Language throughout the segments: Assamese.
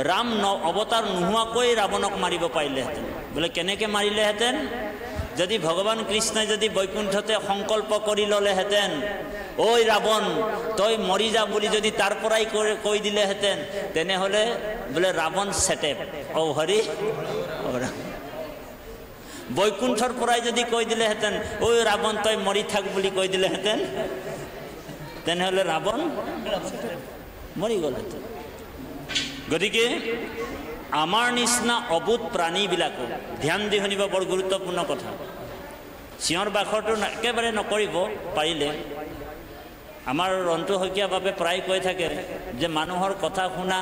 ৰাম অৱতাৰ নোহোৱাকৈ ৰাৱণক মাৰিব পাৰিলেহেঁতেন। বোলে কেনেকৈ মাৰিলেহেঁতেন? যদি ভগৱান কৃষ্ণই যদি বৈকুণ্ঠতে সংকল্প কৰি ল'লেহেঁতেন, ঐ ৰাৱণ তই মৰি যা বুলি যদি তাৰ পৰাই কৈ দিলেহেঁতেন, তেনেহ'লে বোলে ৰাৱণ চেটেপ ঔ হৰি বৈকুণ্ঠৰ পৰাই যদি কৈ দিলেহেঁতেন, ঐ ৰাৱণ তই মৰি থাক বুলি কৈ দিলেহেঁতেন, তেনেহ'লে ৰাৱণ মৰি গ'লহেঁতেন। গতিকে আমাৰ নিচিনা অবুধ প্ৰাণীবিলাকো ধ্যান দি শুনিব, বৰ গুৰুত্বপূৰ্ণ কথা। চিঞৰ বাখৰটো একেবাৰে নকৰিব পাৰিলে। আমাৰ ৰন্তু শইকীয়া বাবে প্ৰায় কৈ থাকে যে মানুহৰ কথা শুনা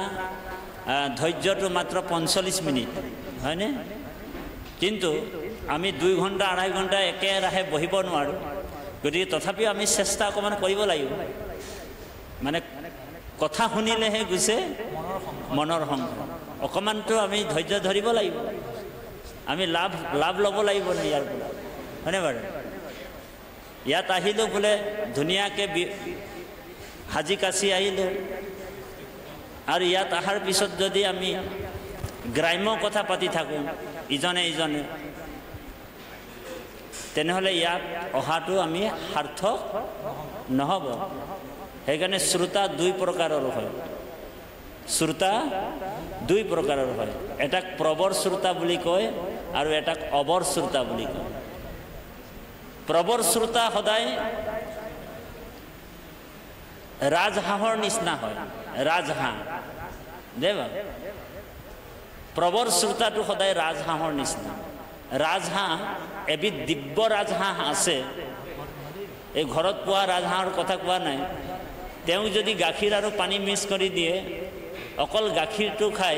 ধৈৰ্যটো মাত্ৰ 45 মিনিট, হয়নে? কিন্তু আমি 2 ঘণ্টা 2.5 ঘণ্টা একেৰাহে বহিব নোৱাৰোঁ। গতিকে তথাপিও আমি চেষ্টা অকণমান কৰিব লাগিব। মানে কথা শুনিলেহে গুছে মনৰ সংসাৰ। অকণমানটো আমি ধৈৰ্য ধৰিব লাগিব। আমি লাভ ল'ব লাগিব নে ইয়াৰ পৰা, হয়নে বাৰু? ইয়াত আহিলোঁ বোলে ধুনীয়াকৈ সাজি কাচি আহিলোঁ, আৰু ইয়াত অহাৰ পিছত যদি আমি গ্ৰাম্য কথা পাতি থাকোঁ ইজনে, তেনেহ'লে ইয়াত অহাটো আমি সাৰ্থক নহ'ব। সেইকাৰণে শ্ৰোতা 2 প্ৰকাৰৰ হয়। শ্ৰোতা 2 প্ৰকাৰৰ হয়। এটাক প্ৰবৰ শ্ৰোতা বুলি কয় আৰু এটাক অবৰ শ্ৰোতা বুলি কয়। প্ৰবৰ শ্ৰোতা সদায় ৰাজহাঁহৰ নিচিনা হয়। ৰাজহাঁহ দেৱা, প্ৰবৰ শ্ৰোতাটো সদায় ৰাজহাঁহৰ নিচিনা। ৰাজহাঁহ এবিধ দিব্য ৰাজহাঁহ আছে, এই ঘৰত পোৱা ৰাজহাঁহৰ কথা কোৱা নাই। তেওঁ যদি গাখীৰ আৰু পানী মিক্স কৰি দিয়ে, অকল গাখীৰটো খাই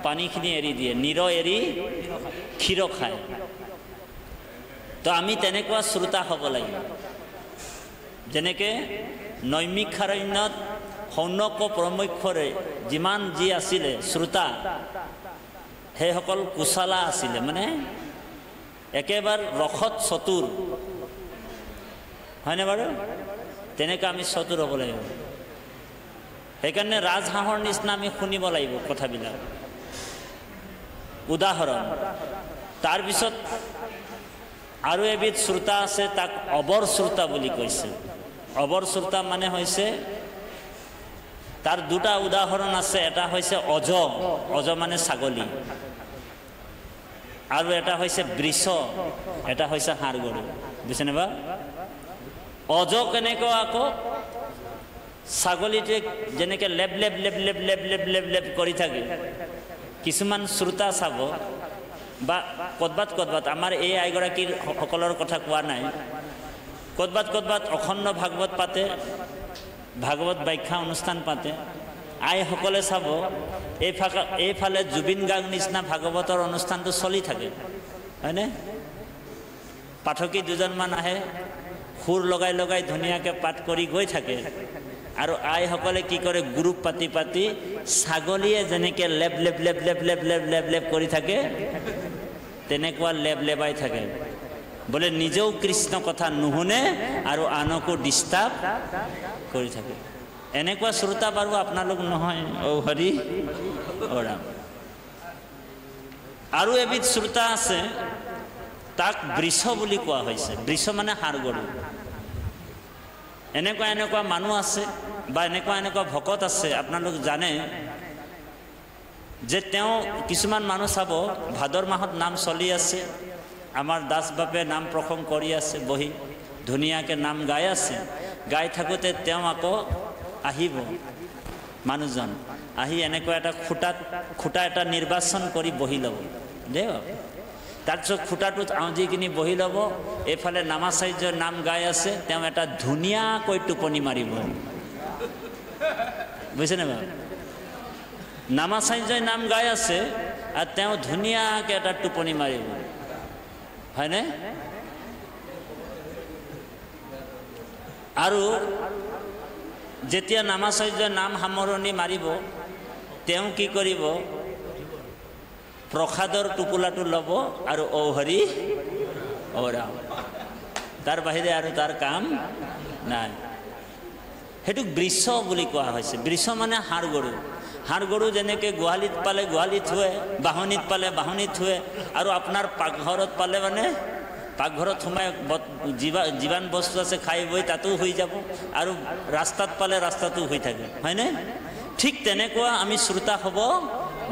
পানীখিনি এৰি দিয়ে, নীৰ এৰি ক্ষীৰ খায়। তো আমি তেনেকুৱা শ্ৰোতা হ'ব লাগিব। যেনেকৈ নৈমিষাৰণ্যত শৌনক প্ৰমুখ্যৰে যিমান যি আছিলে শ্ৰোতা, সেইসকল কুশলা আছিলে, মানে একেবাৰে ৰসত চতুৰ, হয়নে বাৰু? তেনেকৈ আমি চতুৰ হ'ব লাগিব। সেইকাৰণে ৰাজহাঁহৰ নিচিনা আমি শুনিব লাগিব কথাবিলাক। উদাহৰণ, তাৰপিছত আৰু এবিধ শ্ৰোতা আছে, তাক অবৰ শ্ৰোতা বুলি কৈছে। অবৰ শ্ৰোতা মানে হৈছে, তাৰ 2টা উদাহৰণ আছে। এটা হৈছে অজ মানে ছাগলী, আৰু এটা হৈছে বৃষ, এটা হৈছে ষাঁড় গৰু। বুজিছেনে বা? অজ কেনেকুৱা আকৌ? ছাগলীটোৱে যেনেকৈ লেপ লেপ লেপ লেপ লেপ লেপ লেপ লেপ কৰি থাকে। কিছুমান শ্ৰোতা চাব, বা ক'ৰবাত আমাৰ এই আইগৰাকীৰ সকলৰ কথা কোৱা নাই, ক'ৰবাত অখণ্ড ভাগৱত পাতে, ভাগৱত ব্যাখ্যা অনুষ্ঠান পাতে। আইসকলে চাব এইফালে জুবিন গাৰ্গ নিচিনা ভাগৱতৰ অনুষ্ঠানটো চলি থাকে, হয়নে? পাঠকী 2জনমান আহে, সুৰ লগাই লগাই ধুনীয়াকৈ পাঠ কৰি গৈ থাকে। আৰু আইসকলে কি কৰে, গ্ৰুপ পাতি পাতি ছাগলীয়ে যেনেকৈ লেপ লেপ লেপ লেপ লেপ লেপ লেপ লেপ কৰি থাকে, তেনেকুৱা লেপ লেপাই থাকে। বোলে নিজেও কৃষ্ণ কথা নুশুনে আৰু আনকো ডিষ্টাৰ্ব কৰি থাকে। এনেকুৱা শ্ৰোতা বাৰু আপোনালোক নহয়, ঔ হৰি ঔ ৰাম। আৰু এবিধ শ্ৰোতা আছে, তাক বৃষ বুলি কোৱা হৈছে। বৃষ মানে ষাঁড় গৰু। এনেকুৱা মানুহ আছে বা এনেকুৱা ভকত আছে, আপোনালোক জানে যে তেওঁ কিছুমান মানুহ চাব, ভাদৰ মাহত নাম চলি আছে, আমাৰ দাস বাপে নাম প্ৰসংগ কৰি আছে, বহি ধুনীয়াকৈ নাম গাই আছে। গাই থাকোঁতে তেওঁ আকৌ আহিব, মানুহজন আহি এনেকুৱা এটা খুঁটা এটা নিৰ্বাচন কৰি বহি ল'ব দেই। তাৰপিছত খুঁটাটোত আউজি কিনি বহি ল'ব। এইফালে নামাচাৰ্যৰ নাম গাই আছে, তেওঁ এটা ধুনীয়াকৈ টোপনি মাৰিব। বুজিছেনে বাৰু? নামাচাৰ্যই নাম গাই আছে আৰু তেওঁ ধুনীয়াকৈ এটা টোপনি মাৰিব, হয়নে? আৰু যেতিয়া নামাচাৰ্যই নাম সামৰণি মাৰিব, তেওঁ কি কৰিব, প্ৰসাদৰ টোপোলাটো ল'ব আৰু ঔ হৰি ঔ ৰাম, তাৰ বাহিৰে আৰু তাৰ কাম নাই। সেইটোক বৃষ বুলি কোৱা হৈছে। বৃষ মানে ষাঁড় গৰু। হাঁড় গৰু যেনেকৈ গোহালিত পালে গোহালিত থুৱে, বাহনিত পালে বাহনিত থুৱে, আৰু আপোনাৰ পাকঘৰত পালে মানে পাকঘৰত সোমাই যিমান বস্তু আছে খাই বৈ তাতো হৈ যাব, আৰু ৰাস্তাত পালে ৰাস্তাতো হৈ থাকে, হয়নে? ঠিক তেনেকুৱা আমি শ্ৰোতা হ'ব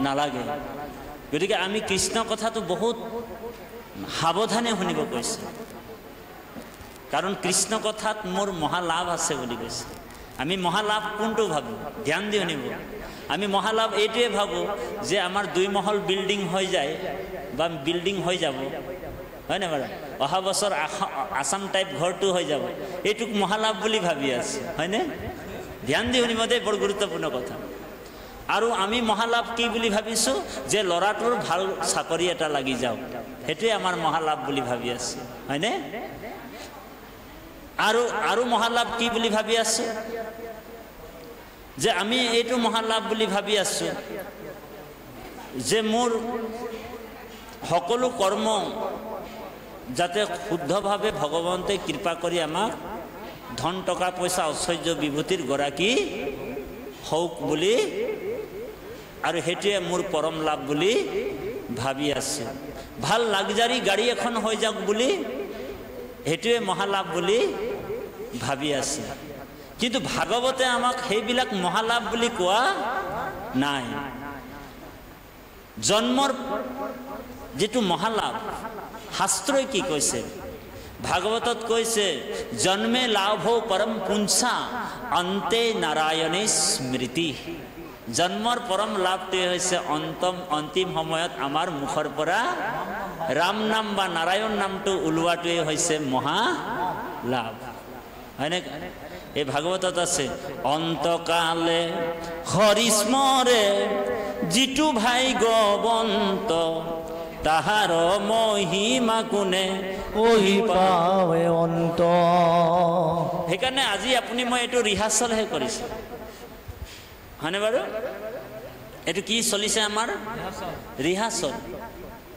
নালাগে। গতিকে আমি কৃষ্ণ কথাটো বহুত সাৱধানে শুনিব কৈছে, কাৰণ কৃষ্ণ কথাত মোৰ মহালাভ আছে বুলি কৈছে। আমি মহালাভ কোনটো ভাবোঁ? ধ্যান দি শুনিব। আমি মহালাভ এইটোৱে ভাবোঁ যে আমাৰ 2 মহল বিল্ডিং হৈ যায় বা বিল্ডিং হৈ যাব, হয়নে বাৰু? অহা বছৰ আসাম টাইপ ঘৰটো হৈ যাব, এইটোক মহালাভ বুলি ভাবি আছে, হয়নে? ধ্যান দি শুনিব দেই, বৰ গুৰুত্বপূৰ্ণ কথা। আৰু আমি মহালাভ কি বুলি ভাবিছোঁ? যে ল'ৰাটোৰ ভাল চাকৰি এটা লাগি যাওক, সেইটোৱে আমাৰ মহালাভ বুলি ভাবি আছে, হয়নে? আৰু মহালাভ কি বুলি ভাবি আছো? যে আমি এইটো মহালাভ বুলি ভাবি আছো যে মোৰ সকলো কৰ্ম যাতে শুদ্ধভাৱে ভগৱন্তে কৃপা কৰি আমাক ধন টকা পইচা ঐশ্বৰ্য বিভূতিৰ গৰাকী হওক বুলি, আৰু সেইটোৱে মোৰ পৰম লাভ বুলি ভাবি আছো। ভাল লাগজাৰী গাড়ী এখন হৈ যাওক বুলি, সেইটোৱে মহালাভ বুলি ভাবি আছে। কিন্তু ভাগৱতে আমাক সেইবিলাক মহালাভ বুলি কোৱা নাই। জন্মৰ যেটো মহালাভ শাস্ত্ৰই কি কৈছে? ভাগৱতত কৈছে জন্মে লাভ পৰম পুঞ্চা অন্তে নাৰায়ণে স্মৃতি। জন্মৰ পৰম লাভটোৱে হৈছে অন্তিম সময়ত আমাৰ মুখৰ পৰা ৰাম নাম বা নাৰায়ণ নামটো ওলোৱাটোৱে হৈছে মহা লাভ, হয়নে? এই ভাগৱতত আছে অন্তকালে হৰিস্মৰে যিটো ভাগ্যৱন্ত তাহাৰ মহিমা কোনে ওহি পাৱে অন্ত। সেইকাৰণে আজি আপুনি মই এইটো ৰিহাৰ্চলহে কৰিছে, হয়নে বাৰু? এইটো কি চলিছে আমাৰ? ৰিহাৰ্চল।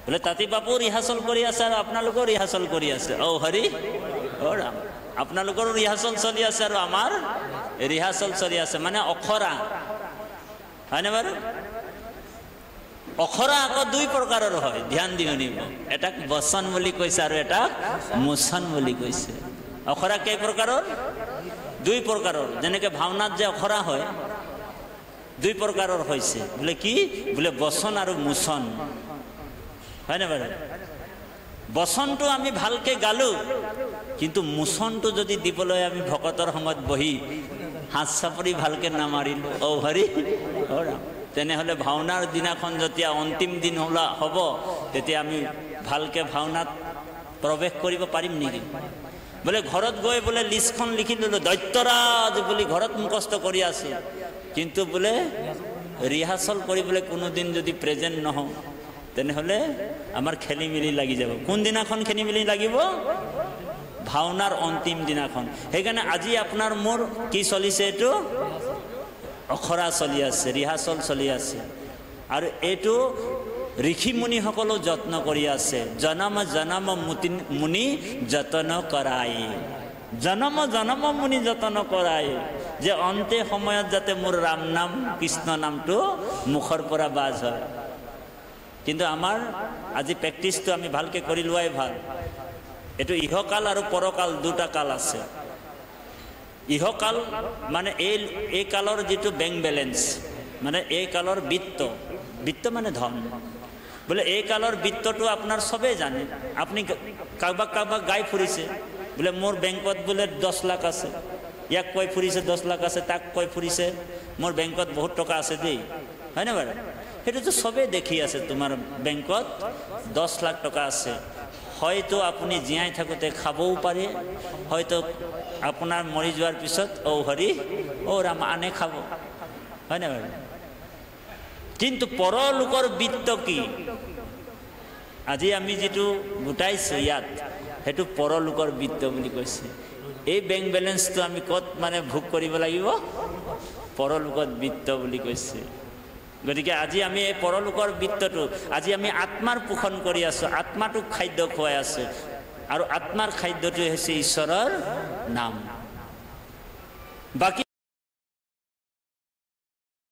বোলে তাঁতি বাপু ৰিহাৰ্চল কৰি আছে আৰু আপোনালোকেও ৰিহাৰ্চল কৰি আছে। অ হৰি অ ৰাম, আপোনালোকৰো ৰিহাৰ্চল চলি আছে আৰু আমাৰ ৰিহাৰ্চল চলি আছে, মানে অখৰা, হয়নে বাৰু? অখৰা আকৌ 2 প্ৰকাৰৰ হয়, ধ্যান দি শুনিব। এটাক বচন বুলি কৈছে আৰু এটাক মোচন বুলি কৈছে। অখৰা কেই প্ৰকাৰৰ? 2 প্ৰকাৰৰ। যেনেকৈ ভাওনাত যে অখৰা হয় 2 প্ৰকাৰৰ হৈছে, বোলে কি? বোলে বচন আৰু মোচন, হয়নে বাৰু? বচনটো আমি ভালকে গালো, কিন্তু মোচনটো যদি দিবলৈ আমি ভকতৰ সময়ত বহি হাত চাপৰি ভালকে নামাৰিলো, অ হৰি অ ৰাম, তেনেহ'লে ভাওনাৰ দিনাখন যেতিয়া অন্তিম দিন হ'ব, তেতিয়া আমি ভালকে ভাওনাত প্ৰৱেশ কৰিব পাৰিম নেকি? বোলে ঘৰত গৈ বোলে লিষ্টখন লিখি ল'লো, দৈত্যৰাজ বুলি ঘৰত মুখস্থ কৰি আছো, কিন্তু বোলে ৰিহাৰ্চল কৰিবলৈ কোনোদিন যদি প্ৰেজেণ্ট নহওঁ, তেনেহ'লে আমাৰ খেলি মেলি লাগি যাব। কোন দিনাখন খেলি মেলি লাগিব? ভাওনাৰ অন্তিম দিনাখন। সেইকাৰণে আজি আপোনাৰ মোৰ কি চলিছে? এইটো অখৰা চলি আছে, ৰিহাৰ্চল চলি আছে, আৰু এইটো ঋষি মুনিসকলেও যত্ন কৰি আছে। জনম জনম মুনি যতন কৰাই, জনম জনম মুনি যতন কৰাই, যে অন্তে সময়ত যাতে মোৰ ৰাম নাম কৃষ্ণ নামটো মুখৰ পৰা বাজ হয়। কিন্তু আমাৰ আজি প্ৰেক্টিছটো আমি ভালকে কৰি লোৱাই ভাল। এইটো ইহকাল আৰু পৰকাল 2টা কাল আছে। ইহকাল মানে এই কালৰ যেটো বেংক বেলেঞ্চ, মানে এই কালৰ বিত্ত মানে ধন। বোলে এই কালৰ বিত্তটো আপোনাৰ সবেই জানে। আপুনি কাৰোবাক গাই ফুৰিছে, বোলে মোৰ বেংকত বোলে 10 লাখ আছে, ইয়াক কৈ ফুৰিছে 10 লাখ আছে, তাক কৈ ফুৰিছে মোৰ বেংকত বহুত টকা আছে দেই, হয়নে বাৰু? সেইটোতো সবেই দেখি আছে, তোমাৰ বেংকত 10 লাখ টকা আছে। হয়তো আপুনি জীয়াই থাকোঁতে খাবও পাৰে, হয়তো আপোনাৰ মৰি যোৱাৰ পিছত অ হৰি অ ৰাম আনে খাব, হয়নে বাৰু? কিন্তু পৰলোকৰ বিত্ত কি? আজি আমি যেটো গোটাইছো ইয়াত, সেইটো পৰলোকৰ বিত্ত বুলি কৈছে। এই বেংক বেলেঞ্চটো আমি ক'ত মানে ভোগ কৰিব লাগিব? পৰলোকত বিত্ত বুলি কৈছে। গতিকে আজি আমি এই পৰলোকৰ বিত্তটো আজি আমি আত্মাৰ পোষণ কৰি আছো, আত্মাটোক খাদ্য খুৱাই আছো, আৰু আত্মাৰ খাদ্যটো হৈছে ঈশ্বৰৰ নাম। বাকী